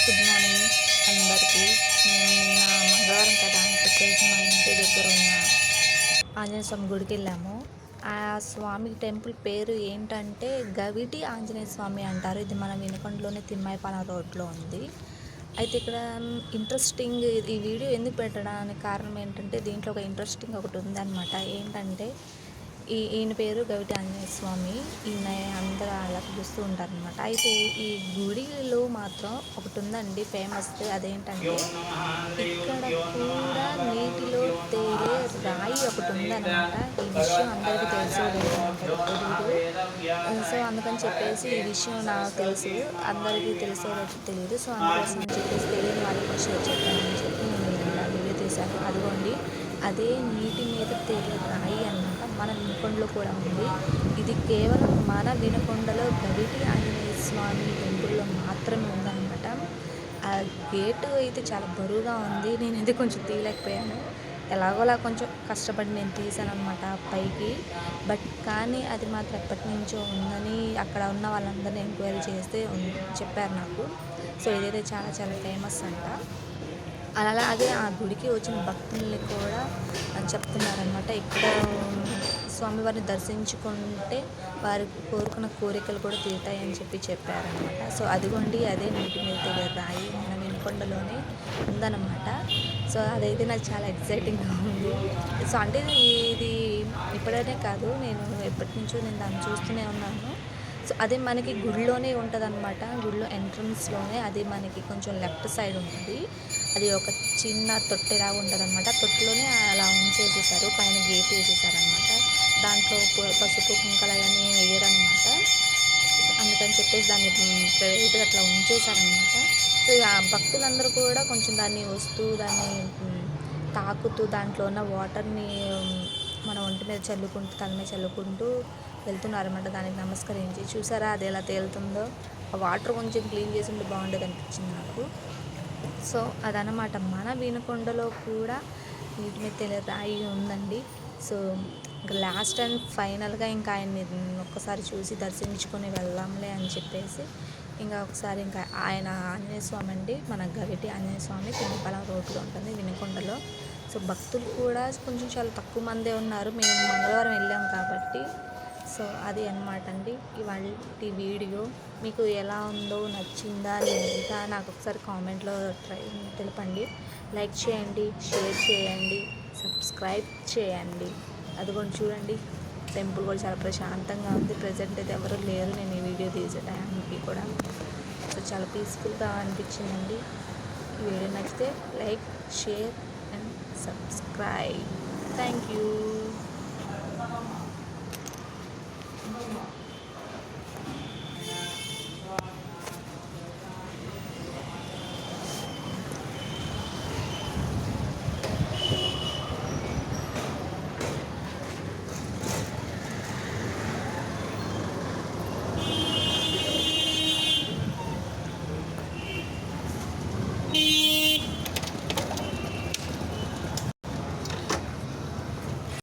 Good morning అందరికీ. మేము నిన్న మంగళవారం కదా అని చెప్పేసి మా ఇంటి దగ్గర ఉన్న ఆంజనేయ స్వామి గుడికి వెళ్ళాము. ఆ స్వామి టెంపుల్ పేరు ఏంటంటే గవిటి ఆంజనేయ స్వామి అంటారు. ఇది మన వినుకొండలోని తిమ్మాయిపాలెం రోడ్లో ఉంది. అయితే ఇక్కడ ఇంట్రెస్టింగ్ ఈ వీడియో ఎందుకు పెట్టడానికి కారణం ఏంటంటే దీంట్లో ఒక ఇంట్రెస్టింగ్ ఒకటి ఉందన్నమాట. ఏంటంటే ఈయన పేరు గవిటి ఆంజనేయ స్వామి. ఈయన అందరూ అలా పిలుస్తూ ఉంటారనమాట. అయితే ఈ గుడిలో మాత్రం ఒకటి ఉందండి ఫేమస్. అదేంటంటే ఇక్కడ కూడా నీటిలో తేలే రాయి ఒకటి ఉందన్నమాట. ఈ విషయం అందరికీ తెలుసో లేదో తెలియదు. సో అందుకని చెప్పేసి ఈ విషయం నాకు తెలుసు, అందరికీ తెలుసో లేదో తెలియదు. సో అందుకోసం అని చెప్పేసి తెలియని వాళ్ళకి షేర్ చేద్దామని చెప్పి నేను ఇలా వీడియో తీశాను. అదిగోండి, అదే నీటి మీద తేలే రాయి అన్నమాట. మన వినుకొండలో కూడా ఉంది. ఇది కేవలం మన వినుకొండలో గవిటి ఆంజనేయ స్వామి టెంపుల్లో మాత్రమే ఉందన్నమాట. ఆ గేటు అయితే చాలా బరువుగా ఉంది. నేనైతే కొంచెం తీయలేకపోయాను. ఎలాగోలా కొంచెం కష్టపడి నేను తీసాను అనమాట పైకి. కానీ అది మాత్రం ఎప్పటి నుంచో ఉందని అక్కడ ఉన్న వాళ్ళందరినీ ఎంక్వైరీ చేస్తే చెప్పారు నాకు. సో ఇదైతే చాలా చాలా ఫేమస్ అంట. అలాగే ఆ గుడికి వచ్చిన భక్తుల్ని కూడా చెప్తున్నారనమాట. ఇక్కడ స్వామివారిని దర్శించుకుంటే వారి కోరుకున్న కోరికలు కూడా తీరుతాయని చెప్పారనమాట. సో అదిగోండి, అదే నీటి మీద తేలే రాయి మన వినుకొండలోనే ఉందన్నమాట. సో అదైతే నాకు చాలా ఎక్సైటింగ్గా ఉంది. సో అంటే ఇది ఇప్పుడనే కాదు, నేను ఎప్పటి నుంచో నేను దాన్ని చూస్తూనే ఉన్నాను. సో అదే మనకి గుడిలోనే ఉంటుందన్నమాట. గుడిలో ఎంట్రన్స్లోనే అది మనకి కొంచెం లెఫ్ట్ సైడ్ ఉంటుంది. అది ఒక చిన్న తొట్టెలాగా ఉంటుంది అనమాట. తొట్టిలోనే అలా ఉంచేసేసారు, పైన గేట్ వేసేసారనమాట. దాంట్లో పసుపు కుంకలు అవన్నీ వేయరనమాట. అందుకని చెప్పేసి దాన్ని ప్రైవేట్గా అట్లా ఉంచేసారనమాట. సో ఆ భక్తులందరూ కూడా కొంచెం దాన్ని వస్తూ దాన్ని తాకుతూ దాంట్లో ఉన్న వాటర్ని మన ఒంటి మీద చల్లుకుంటూ తల మీద చల్లుకుంటూ వెళ్తున్నారన్నమాట. దానికి నమస్కరించి చూసారా అది ఎలా తేలుతుందో. ఆ వాటర్ కొంచెం క్లీన్ చేసి ఉంటే బాగుండేది అనిపించింది నాకు. సో అదనమాట, మన వినుకొండలో కూడా నీటి మీద తేలే రాయి ఉందండి. సో ఇంకా లాస్ట్ అండ్ ఫైనల్గా ఇంకా ఆయన్ని ఒక్కసారి చూసి దర్శించుకొని వెళ్దాంలే అని చెప్పేసి ఇంకా ఒకసారి ఇంకా ఆయన ఆంజనేయ స్వామి అండి, మన గవిటి ఆంజనేయ స్వామి తిమ్మాయిపాలెం రోడ్లో ఉంటుంది వినుకొండలో. సో భక్తులు కూడా కొంచెం చాలా తక్కువ మందే ఉన్నారు. మేము మంగళవారం వెళ్ళాం కాబట్టి. సో అది అనమాట అండి ఇవాళ వీడియో. మీకు ఎలా ఉందో, నచ్చిందా లేదా నాకు ఒకసారి కామెంట్లో తెలపండి. లైక్ చేయండి, షేర్ చేయండి, సబ్స్క్రైబ్ చేయండి. అదిగోండి చూడండి, టెంపుల్ కూడా చాలా ప్రశాంతంగా ఉంది. ప్రజెంట్ అయితే ఎవరు లేరు నేను ఈ వీడియో తీసే టైంకి కూడా. సో చాలా పీస్ఫుల్గా అనిపించిందండి. ఈ వీడియో నచ్చితే like, share and subscribe. Thank you.